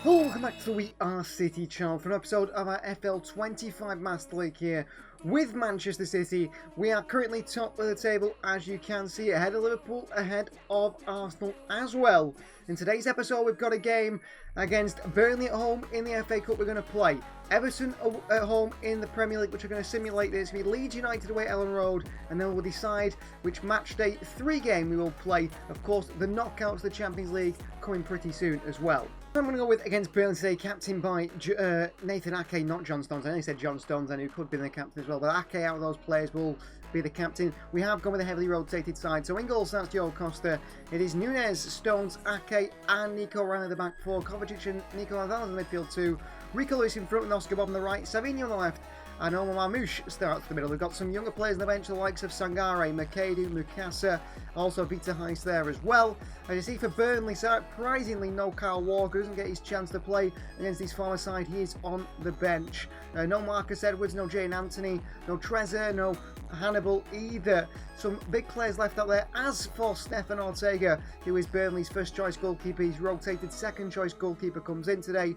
Welcome back to the We Are City channel for an episode of our FL25 Master League here with Manchester City. We are currently top of the table, as you can see, ahead of Liverpool, ahead of Arsenal as well. In today's episode, we've got a game against Burnley at home in the FA Cup we're going to play. Everton at home in the Premier League, which are going to simulate this. We Leeds United away at Ellen Road, and then we'll decide which match day 3 game we will play. Of course, the knockouts of the Champions League coming pretty soon as well. I'm going to go with against Burnley today, captained by Nathan Ake, not John Stones. I only said John Stones, and who could be the captain as well. But Ake, out of those players, will be the captain. We have gone with a heavily rotated side. So in goals, that's Joe Costa. It is Nunez, Stones, Ake, and Nico Ryan at the back 4. Kovacic and Nico Alvarez in the midfield 2. Rico Lewis in front with Oscar Bob on the right. Savinho on the left. And Omar Marmoush starts the middle. We've got some younger players on the bench, the likes of Sangare, Makadu, Mukasa, also Peter Heist there as well. As you see for Burnley, surprisingly no Kyle Walker, doesn't get his chance to play against his former side. He is on the bench. No Marcus Edwards, no Jane Anthony, no Trezor, no Hannibal either. Some big players left out there. As for Stefan Ortega, who is Burnley's first choice goalkeeper, he's rotated second choice goalkeeper comes in today.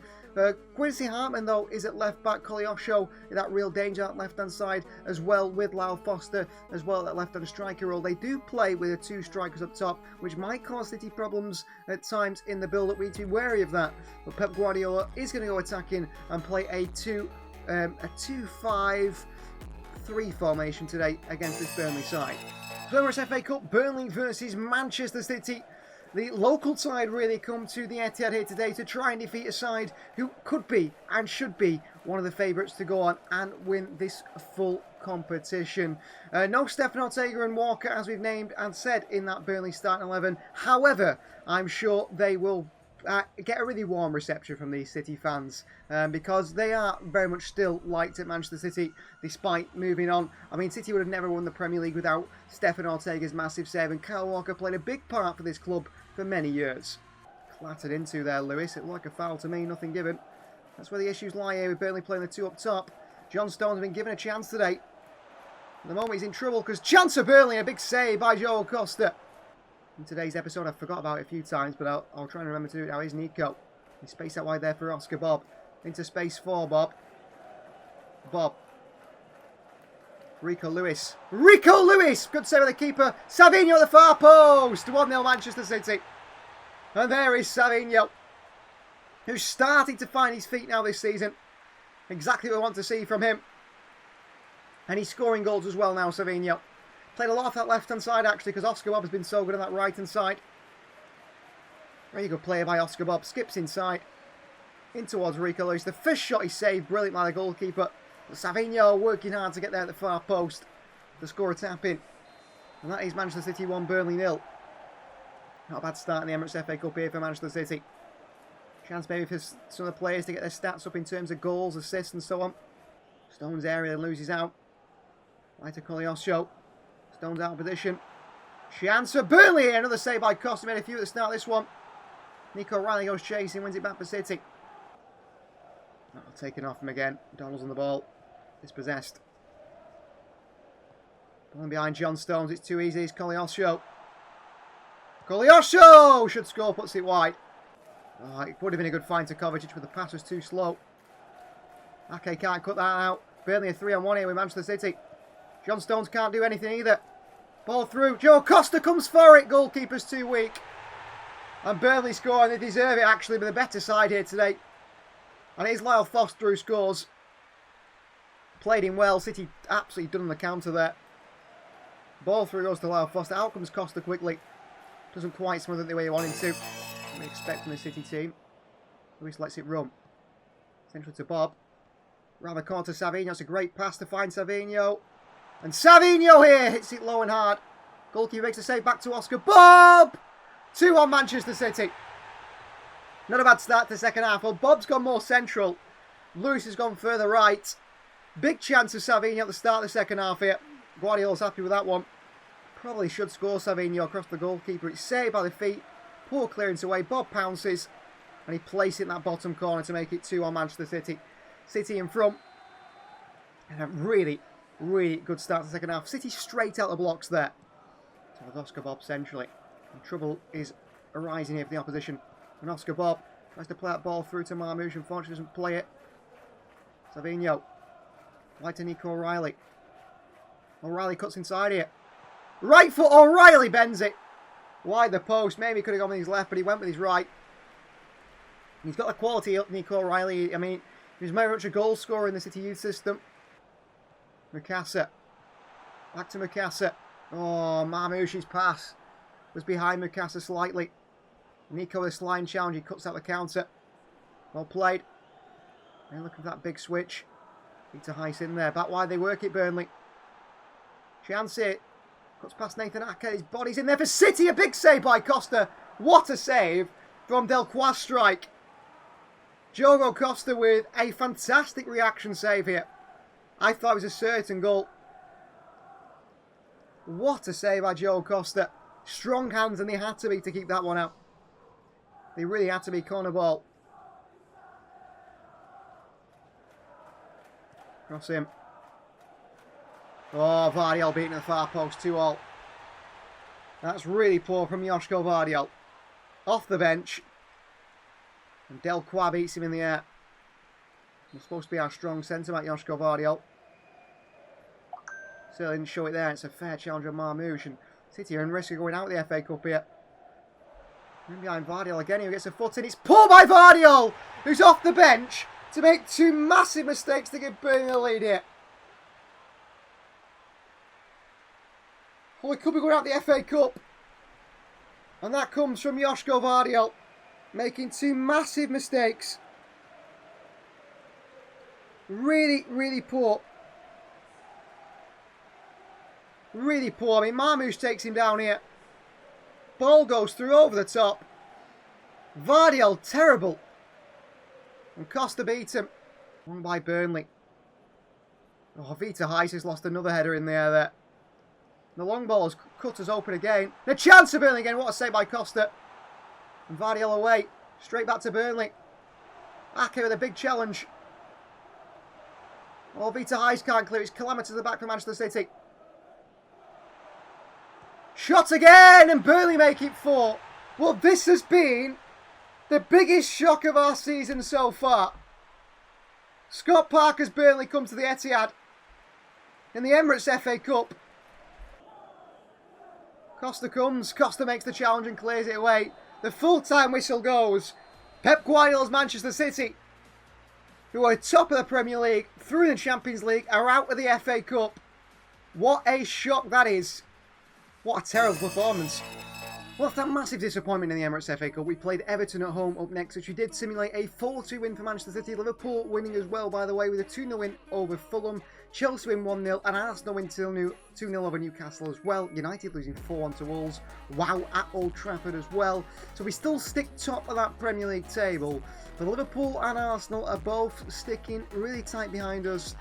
Quincy Hartman though is at left back. Koleosho in that real danger at left hand side, as well with Lyle Foster as well at left hand striker role. They do play with the 2 strikers up top, which might cause City problems at times in the build up. We need to be wary of that. But Pep Guardiola is going to go attacking and play a 2-5-3 formation today against this Burnley side. So it's FA Cup, Burnley versus Manchester City. The local side really come to the Etihad here today to try and defeat a side who could be and should be one of the favourites to go on and win this full competition. No Stefan Ortega and Walker, as we've named and said in that Burnley starting 11. However, I'm sure they will get a really warm reception from these City fans because they are very much still liked at Manchester City despite moving on. I mean, City would have never won the Premier League without Stefan Ortega's massive save, and Kyle Walker played a big part for this club for many years. Clattered into there, Lewis. It looked like a foul to me, nothing given. That's where the issues lie here with Burnley playing the 2 up top. John Stones has been given a chance today. At the moment he's in trouble because chance of Burnley, a big save by Joe Costa. In today's episode, I forgot about it a few times, but I'll try and remember to do it now. Here's Nico. He's spaced out wide there for Oscar Bob. Into space for Bob. Bob. Rico Lewis. Rico Lewis! Good save of the keeper. Savinho at the far post. 1-0 Manchester City. And there is Savinho, who's starting to find his feet now this season. Exactly what I want to see from him. And he's scoring goals as well now, Savinho. Played a lot off that left-hand side, actually, because Oscar Bob has been so good on that right-hand side. Very good play by Oscar Bob. Skips inside. In towards Rico Lewis. The first shot he saved. Brilliant by the goalkeeper. But Savinho working hard to get there at the far post to score a tap-in. And that is Manchester City 1, Burnley 0. Not a bad start in the Emirates FA Cup here for Manchester City. Chance maybe for some of the players to get their stats up in terms of goals, assists and so on. Stones area loses out. Right to Koleosho. Stones out of position. Chance for Burnley here. Another save by Costa. Made a few at the start of this one. Nico Riley goes chasing. Wins it back for City. Taken off him again. Donald's on the ball. Dispossessed. Ball behind John Stones. It's too easy. It's Koleosho. Koleosho should score. Puts it wide. Oh, it would have been a good find to Kovacic, but the pass was too slow. Ake can't cut that out. Burnley a 3-on-1 here with Manchester City. John Stones can't do anything either. Ball through. Joe Costa comes for it. Goalkeeper's too weak. And Burnley score, and they deserve it actually, but the better side here today. And it is Lyle Foster who scores. Played him well. City absolutely done on the counter there. Ball through goes to Lyle Foster. Out comes Costa quickly. Doesn't quite smother it the way he wanted to. We expect from the City team. Lewis lets it run. Central to Bob. Round the corner to Savinho. It's a great pass to find Savinho. And Savinho here hits it low and hard. Goalkeeper makes a save back to Oscar Bob. 2-1 Manchester City. Not a bad start to the second half. Well, Bob's gone more central. Lewis has gone further right. Big chance of Savinho at the start of the second half here. Guardiola's happy with that one. Probably should score Savinho across the goalkeeper. It's saved by the feet. Poor clearance away. Bob pounces. And he places it in that bottom corner to make it 2-1 Manchester City. City in front. And a really good start to the second half. City straight out the blocks there. So Oscar Bob centrally. And trouble is arising here for the opposition. And Oscar Bob Tries to play that ball through to Marmoush. Unfortunately, doesn't play it. Savinho. Right to Nico O'Reilly. O'Reilly cuts inside here. Right foot, O'Reilly bends it. Wide the post. Maybe he could have gone with his left, but he went with his right. He's got the quality up, Nico O'Reilly. I mean, he's very much a goal scorer in the City Youth system. Mikasa. Back to Mikasa. Oh, Marmoush's pass was behind Mikasa slightly. Nico with a slime challenge. He cuts out the counter. Well played. And look at that big switch. Peter Heiss in there. Back wide they work it, Burnley. Chance it. Cuts past Nathan Ake. His body's in there for City. A big save by Costa. What a save from Delcroix' strike. Diogo Costa with a fantastic reaction save here. I thought it was a certain goal. What a save by Diogo Costa. Strong hands, and they had to be to keep that one out. They really had to be. Corner ball. Cross him. Oh, Vardiel beating the far post 2-2. That's really poor from Joško Vardiel. Off the bench. And Delcroix beats him in the air. He's supposed to be our strong centre-back, Joško Vardiel. Still didn't show it there. It's a fair challenge on Marmoush. And City are in risk of going out of the FA Cup here. And behind Vardiel again, who gets a foot in. It's pulled by Vardiel, who's off the bench to make two massive mistakes to give Burnley the lead here. Well, it could be going out the FA Cup. And that comes from Joško Vardiel, making two massive mistakes. Really, really poor. Really poor. I mean, Marmoush takes him down here. Ball goes through over the top. Vardiel, terrible. And Costa beats him. Won by Burnley. Oh, Vita Heiss has lost another header in the air there. The long ball has cut us open again. The chance of Burnley again. What a save by Costa. And Vardiel away. Straight back to Burnley. Ake with a big challenge. Oh, Vita Heiss can't clear. It's calamity to the back for Manchester City. Shot again, and Burnley make it 4. Well, this has been the biggest shock of our season so far. Scott Parker's Burnley come to the Etihad in the Emirates FA Cup. Costa comes, Costa makes the challenge and clears it away. The full-time whistle goes. Pep Guardiola's Manchester City, who are top of the Premier League, through the Champions League, are out of the FA Cup. What a shock that is. What a terrible performance. Well, after that massive disappointment in the Emirates FA Cup, we played Everton at home up next, which we did simulate a 4-2 win for Manchester City. Liverpool winning as well, by the way, with a 2-0 win over Fulham. Chelsea win 1-0, and Arsenal win 2-0 over Newcastle as well. United losing 4-1 to Wolves. Wow, at Old Trafford as well. So we still stick top of that Premier League table. But Liverpool and Arsenal are both sticking really tight behind us.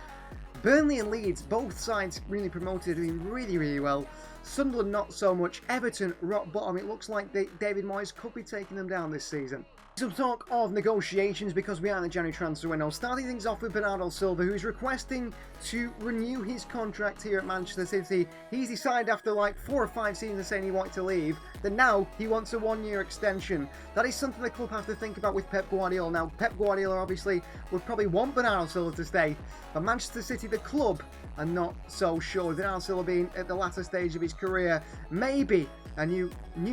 Burnley and Leeds, both sides really promoted, doing really, really well. Sunderland not so much. Everton rock bottom. It looks like David Moyes could be taking them down this season. Some talk of negotiations because we are in the January transfer window. Starting things off with Bernardo Silva, who's requesting to renew his contract here at Manchester City. He's decided after like 4 or 5 seasons saying he wanted to leave, that now he wants a 1-year extension. That is something the club have to think about with Pep Guardiola. Now, Pep Guardiola obviously would probably want Bernardo Silva to stay, but Manchester City, the club, are not so sure. Bernardo Silva being at the latter stage of his career, maybe a new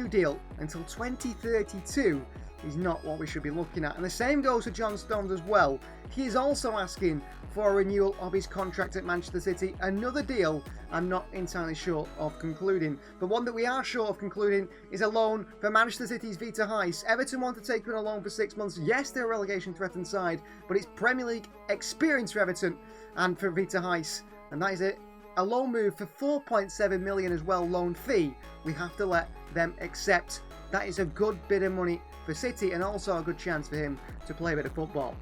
deal until 2032 is not what we should be looking at. And the same goes for John Stones as well. He is also asking for a renewal of his contract at Manchester City. Another deal I'm not entirely sure of concluding. But one that we are sure of concluding is a loan for Manchester City's Vita Heiss. Everton want to take him on a loan for 6 months. Yes, they're a relegation threatened side, but it's Premier League experience for Everton and for Vita Heiss. And that is a loan move for 4.7 million as well, loan fee. We have to let them accept. That is a good bit of money for City and also a good chance for him to play a bit of football.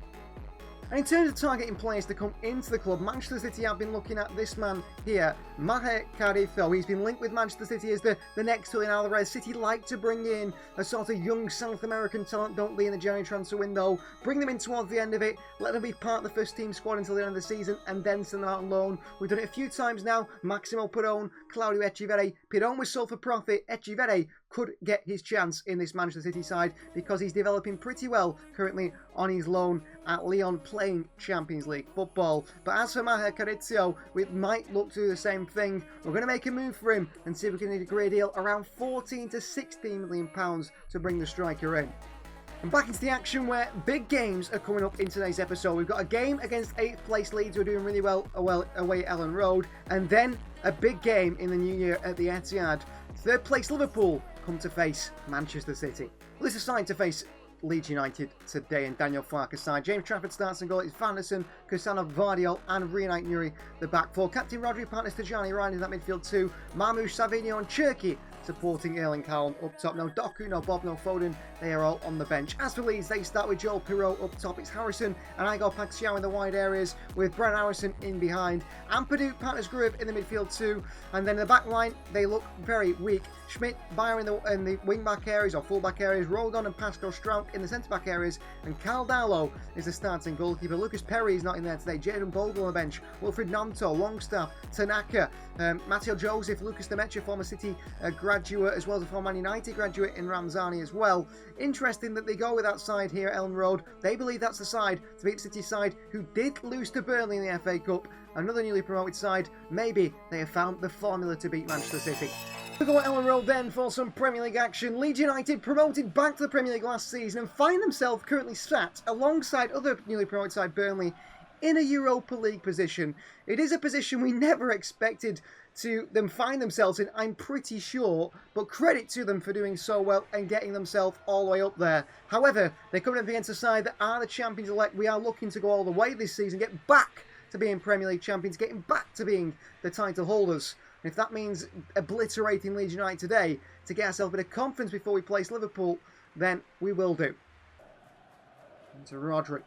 And in terms of targeting players to come into the club, Manchester City have been looking at this man here, Maher Carrizo. He's been linked with Manchester City as the next Julian Alvarez. City like to bring in a sort of young South American talent, don't they, in the January transfer window. Bring them in towards the end of it, let them be part of the first team squad until the end of the season, and then send them out on loan. We've done it a few times now. Maximo Perón, Claudio Echeverri, Piron was sold for profit. Echeverri could get his chance in this Manchester City side because he's developing pretty well currently on his loan at Lyon playing Champions League football. But as for Maher Carizio, we might look to do the same thing. We're going to make a move for him and see if we can agree a deal around 14 to 16 million pounds to bring the striker in. And back into the action where big games are coming up in today's episode. We've got a game against 8th place Leeds who are doing really well away at Ellen Road. And then a big game in the new year at the Etihad. 3rd place Liverpool come to face Manchester City. Well, this is signed to face Leeds United today in Daniel Farke's side. James Trafford starts and goal. It's Van der Sar, Kusano Vardiol and Rian Nuri the back four. Captain Rodri partners Tajani Ryan in that midfield too. Marmoush, Savinho and Cherki supporting Erling Haaland up top. No Doku, no Bob, no Foden. They are all on the bench. As for Leeds, they start with Joel Pirot up top. It's Harrison and Igor Paxiao in the wide areas with Brent Harrison in behind. Ampadu partners Grub in the midfield too. And then in the back line, they look very weak. Schmidt, Bayer in the wing-back areas or full-back areas. Rodon and Pascal Strauch in the centre-back areas. And Carl Darlow is the starting goalkeeper. Lucas Perry is not in there today. Jadon Bogle on the bench. Wilfried Nonto, Longstaff, Tanaka, Matteo Joseph, Lucas Demetra, former City graduate, as well as a former Man United graduate in Ramzani as well. Interesting that they go with that side here at Ellen Road. They believe that's the side to beat City side who did lose to Burnley in the FA Cup. Another newly promoted side. Maybe they have found the formula to beat Manchester City. We go at Ellen Road then for some Premier League action. Leeds United promoted back to the Premier League last season and find themselves currently sat alongside other newly promoted side Burnley in a Europa League position. It is a position we never expected to them find themselves in, I'm pretty sure, but credit to them for doing so well and getting themselves all the way up there. However, they're coming up against a side that are the champions elect. We are looking to go all the way this season, get back to being Premier League champions, getting back to being the title holders. And if that means obliterating Leeds United today to get ourselves a bit of confidence before we place Liverpool, then we will do. Into Rodri,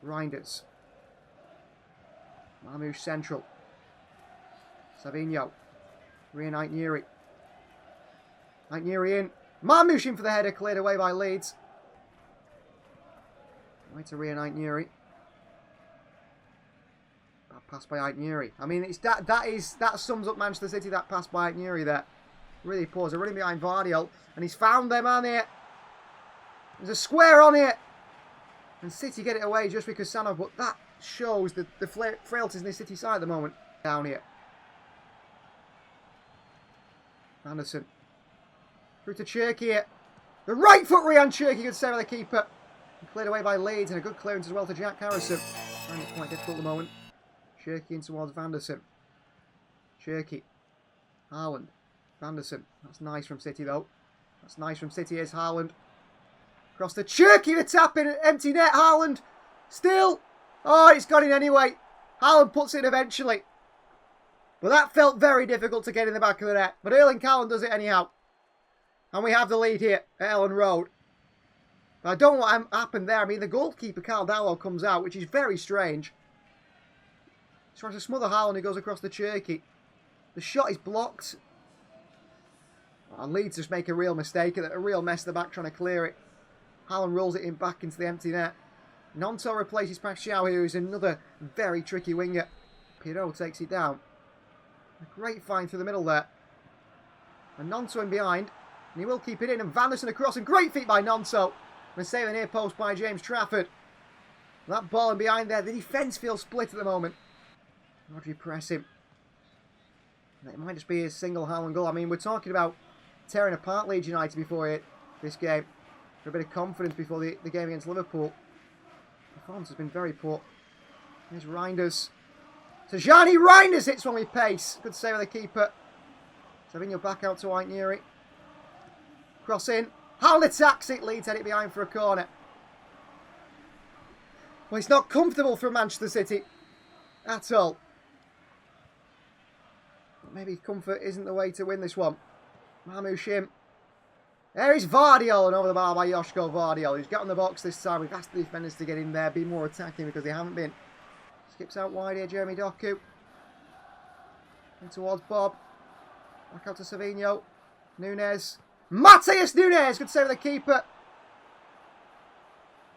Reinders, Marmoush central, Savinho, Rian Nuri, Nuri in, Marmoush in for the header, cleared away by Leeds. Right to Rian Nuri. Pass by Nuri. I mean, it's that sums up Manchester City. That pass by Nuri there, really poor. They're running behind Vardiol, and he's found them on it. There's a square on it, and City get it away just because Sano. But that shows the frailties in the City side at the moment. Down here, Anderson through to Cherki here. The right foot Rian Cherki, good save by the keeper. And cleared away by Leeds, and a good clearance as well to Jack Harrison. Finding it quite difficult at the moment. Cherki in towards Van der Sar. Cherki. Haaland. Van der Sar. That's nice from City though. That's nice from City. Here's Haaland. Across to Cherki, the tap in, empty net. Haaland. Still. Oh, it's got in anyway. Haaland puts it eventually. But that felt very difficult to get in the back of the net. But Erling Haaland does it anyhow. And we have the lead here at Ellen Road. But I don't know what happened there. I mean, the goalkeeper, Carl Darlow, comes out, which is very strange. He's trying to smother Haaland, who goes across the Cherki. The shot is blocked. And Leeds just make a real mistake, a real mess at the back trying to clear it. Haaland rolls it in back into the empty net. Nonto replaces Paxiao here, who's another very tricky winger. Pirot takes it down. A great find through the middle there. And Nonto in behind. And he will keep it in. And Van der Sar across. And great feet by Nonto. And save the near post by James Trafford. That ball in behind there. The defence feels split at the moment. Rodri press him. It might just be a single Haaland goal. I mean, we're talking about tearing apart Leeds United before this game. For a bit of confidence before the game against Liverpool. Performance has been very poor. Here's Reinders. Tajani Reinders hits one with pace. Good save of the keeper. Savinho back out to Nuri. Cross in. Haaland attacks it. Leeds head it behind for a corner. Well, it's not comfortable for Manchester City at all. Maybe comfort isn't the way to win this one. Marmoush in. There is Vardiol, and over the bar by Joško Vardiol. He's got in the box this time. We've asked the defenders to get in there, be more attacking because they haven't been. Skips out wide here, Jeremy Doku. In towards Bob. Back out to Savinho. Nunes. Matheus Nunes! Good save of the keeper.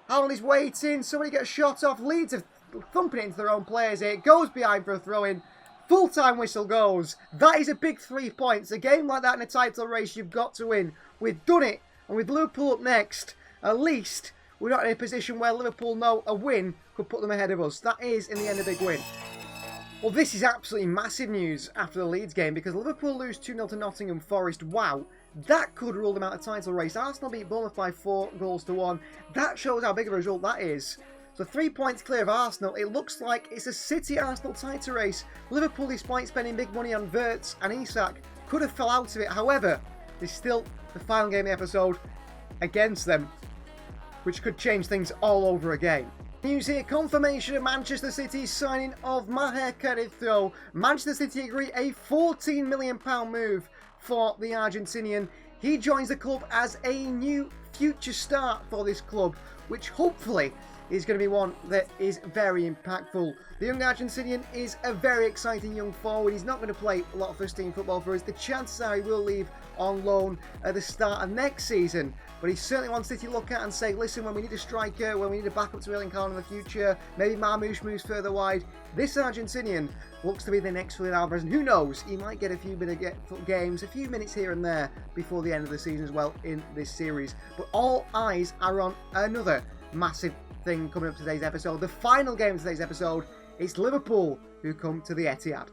Haaland is waiting. Somebody get a shot off. Leeds are thumping it into their own players here. It goes behind for a throw-in. Full-time whistle goes. That is a big 3 points. A game like that in a title race, you've got to win. We've done it. And with Liverpool up next, at least we're not in a position where Liverpool know a win could put them ahead of us. That is, in the end, a big win. Well, this is absolutely massive news after the Leeds game because Liverpool lose 2-0 to Nottingham Forest. Wow, that could rule them out of the title race. Arsenal beat Bournemouth by 4-1. That shows how big of a result that is. So 3 points clear of Arsenal. It looks like it's a City-Arsenal title race. Liverpool, despite spending big money on Wirtz and Isak, could have fell out of it. However, there's still the final game of the episode against them, which could change things all over again. News here, confirmation of Manchester City's signing of Maher Carrillo. Manchester City agree a £14 million move for the Argentinian. He joins the club as a new future start for this club, which hopefully is going to be one that is very impactful. The young Argentinian is a very exciting young forward. He's not going to play a lot of first-team football for us. The chances are he will leave on loan at the start of next season. But he's certainly one City look at and say, listen, when we need a striker, when we need a backup to Erling Haaland in the future, maybe Marmoush moves further wide, this Argentinian looks to be the next Julian Alvarez. And who knows, he might get a few bit of games, a few minutes here and there before the end of the season as well in this series. But all eyes are on another massive thing coming up today's episode. The final game of today's episode is Liverpool, who come to the Etihad.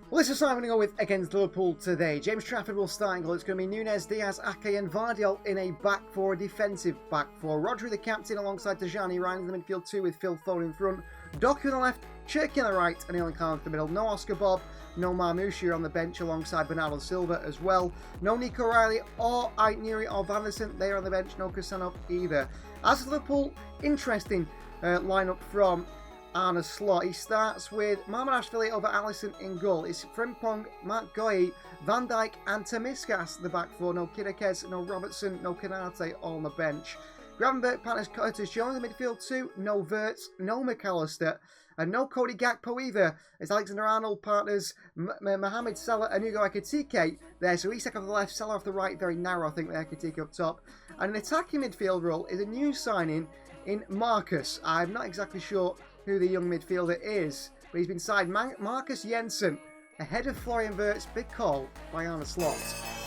Well, this is what I'm going to go with against Liverpool today. James Trafford will start in goal. It's going to be Núñez, Diaz, Ake and Vardiol in a back four, a defensive back four. Rodri the captain alongside Tijani, Ryan in the midfield two with Phil Foden in front. Doku on the left, Cherki on the right and Erling Haaland in the middle. No Oscar Bob, no Marmoush on the bench alongside Bernardo Silva as well. No Nico Riley or Aitnuri or Van der Sant, they are on the bench. No Cristiano either. As for Liverpool, interesting lineup from Arne Slot. He starts with Marmoush over Alisson in goal. It's Frimpong, Mark Goyi, Van Dijk and Tamiskas the back four. No Kidakes, no Robertson, no Kanate all on the bench. Gravenberch, Partners, Curtis Jones in the midfield two. No Wirtz, no McAllister. And no Cody Gakpo either, as Alexander Arnold partners Mohamed Salah and Hugo Ekitike there. So Isak off the left, Salah off the right, very narrow I think with Ekitike up top. And an attacking midfield role is a new signing in Marcus. I'm not exactly sure who the young midfielder is, but he's been signed Marcus Jensen ahead of Florian Wirtz. Big call by Arne Slot.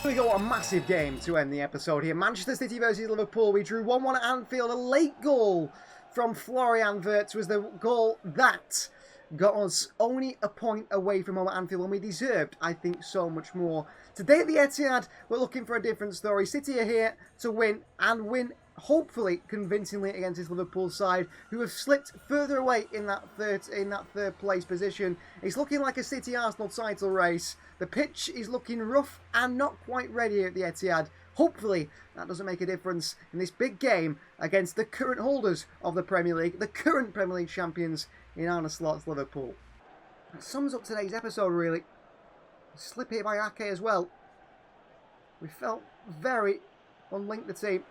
Here we go, a massive game to end the episode here. Manchester City versus Liverpool. We drew 1-1 at Anfield. A late goal from Florian Wirtz was the goal that got us only a point away from home at Anfield when we deserved, I think, so much more. Today at the Etihad, we're looking for a different story. City are here to win, and win hopefully convincingly against this Liverpool side, who have slipped further away in that third place position. It's looking like a City-Arsenal title race. The pitch is looking rough and not quite ready at the Etihad. Hopefully, that doesn't make a difference in this big game against the current holders of the Premier League, the current Premier League champions in Arne Slot's Liverpool. That sums up today's episode, really. A slip here by Ake as well. We felt very unlinked the team.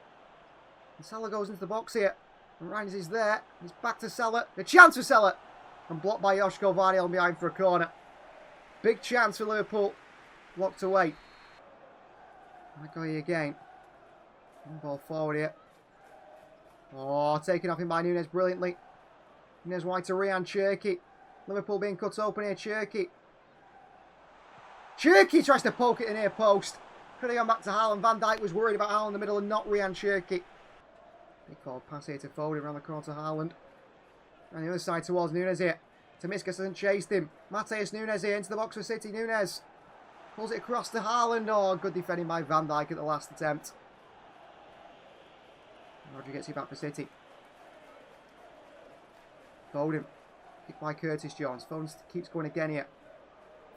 And Salah goes into the box here. And Rines is there. He's back to Salah. The chance for Salah. And blocked by Joško Vardiol behind for a corner. Big chance for Liverpool. Blocked away. Magoy again. Ball forward here. Oh, taken off him by Núñez brilliantly. Núñez wide to Ryan Cherki. Liverpool being cut open here. Cherki. Cherki tries to poke it in near post. Could have gone back to Haaland. Van Dijk was worried about Haaland in the middle and not Ryan Cherki. Big call pass here to Foden around the corner to Haaland. And the other side towards Núñez here. Tamiskas hasn't chased him. Matheus Núñez here into the box for City. Núñez pulls it across to Haaland. Oh, good defending by Van Dijk at the last attempt. Rodri gets it back for City. Foden. Kicked by Curtis Jones. Foden keeps going again here.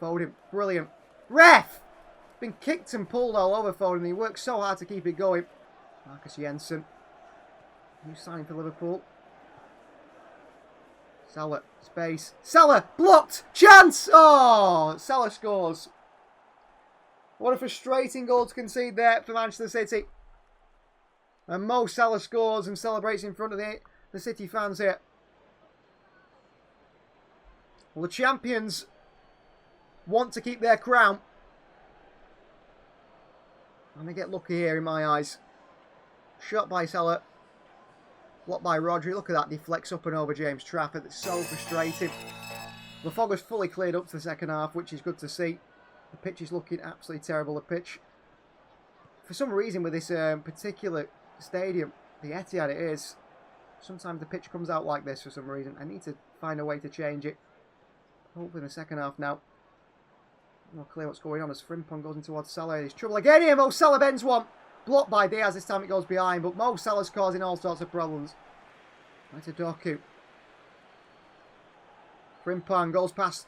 Foden. Brilliant. Ref! Been kicked and pulled all over Foden. He works so hard to keep it going. Marcus Jensen. New signing for Liverpool. Salah. Space. Salah! Blocked! Chance! Oh! Salah scores. What a frustrating goal to concede there for Manchester City. And Mo Salah scores and celebrates in front of the City fans here. Well, the champions want to keep their crown. And they get lucky here in my eyes. Shot by Salah. Blocked by Rodri. Look at that. Deflects up and over James Trafford. That's so frustrating. The fog has fully cleared up to the second half, which is good to see. The pitch is looking absolutely terrible, the pitch. For some reason with this particular stadium, the Etihad it is, sometimes the pitch comes out like this for some reason. I need to find a way to change it. Hopefully in the second half now. More clear what's going on as Frimpong goes in towards Salah. There's trouble again here. Mo Salah bends one. Blocked by Diaz. This time it goes behind. But Mo Salah's causing all sorts of problems. Right to Doku. Frimpong goes past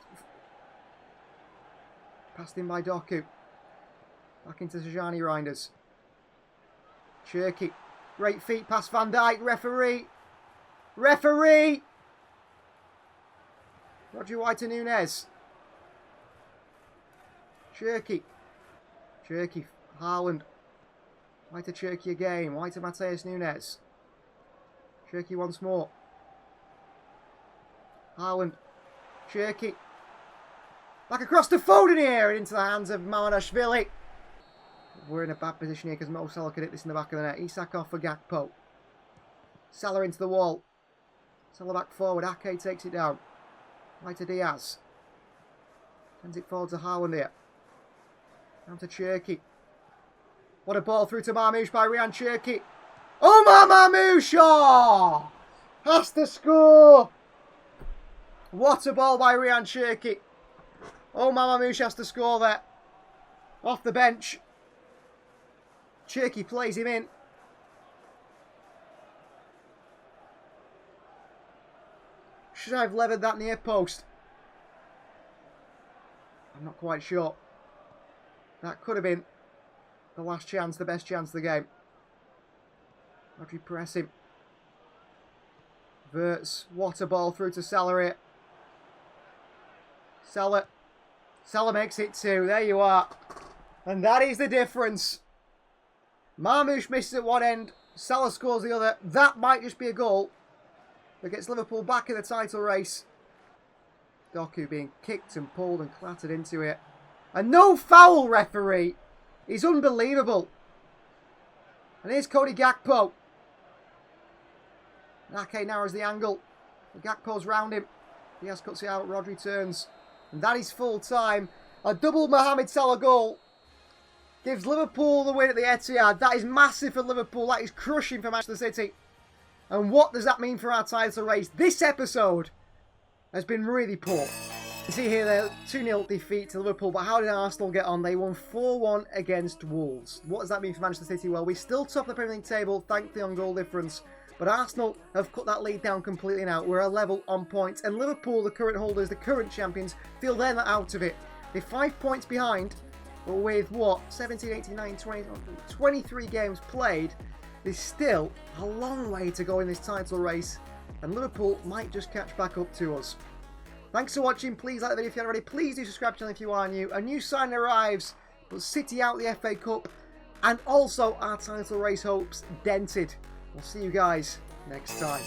him by Doku. Back into Sajani Reinders. Cherky. Great feet past Van Dijk. Referee. Referee! Roger White to Nunez. Cherky. Cherky. Haaland. White to Cherky again. White to Mateus Nunes. Cherky once more. Haaland. Cherky. Back across to Foden here and into the hands of Mamadashvili. We're in a bad position here because Mo Salah could hit this in the back of the net. Isak off for Gakpo. Salah into the wall. Salah back forward. Ake takes it down. Right to Diaz. Sends it forward to Haaland here. Down to Cherky. What a ball through to Marmoush by Ryan Cherky. Omar Marmoush! Oh! Has to score! What a ball by Ryan Cherky. Omar Marmoush has to score there. Off the bench. Cherky plays him in. Should I have levered that near post? I'm not quite sure. That could have been the last chance, the best chance of the game. Rodri press him. Verts, what a ball through to Salah here. Salah. Salah makes it 2. There you are. And that is the difference. Marmoush misses at one end. Salah scores the other. That might just be a goal that gets Liverpool back in the title race. Doku being kicked and pulled and clattered into it. And no foul, referee. He's unbelievable. And here's Cody Gakpo. Ake narrows the angle. Gakpo's round him. Diaz cuts it out. Rodri turns. And that is full time. A double Mohamed Salah goal gives Liverpool the win at the Etihad. That is massive for Liverpool. That is crushing for Manchester City. And what does that mean for our title race? This episode has been really poor. You see here, they're 2-0 defeat to Liverpool, but how did Arsenal get on? They won 4-1 against Wolves. What does that mean for Manchester City? Well, we still top the Premier League table, thanks to the on-goal difference, but Arsenal have cut that lead down completely now. We're a level on points, and Liverpool, the current holders, the current champions, feel they're not out of it. They're 5 points behind, but with what? 17, 18, 19, 20, 23 games played, there's still a long way to go in this title race, and Liverpool might just catch back up to us. Thanks for watching. Please like the video if you haven't already. Please do subscribe to the channel if you are new. A new sign arrives, but City out the FA Cup, and also our title race hopes dented. We'll see you guys next time.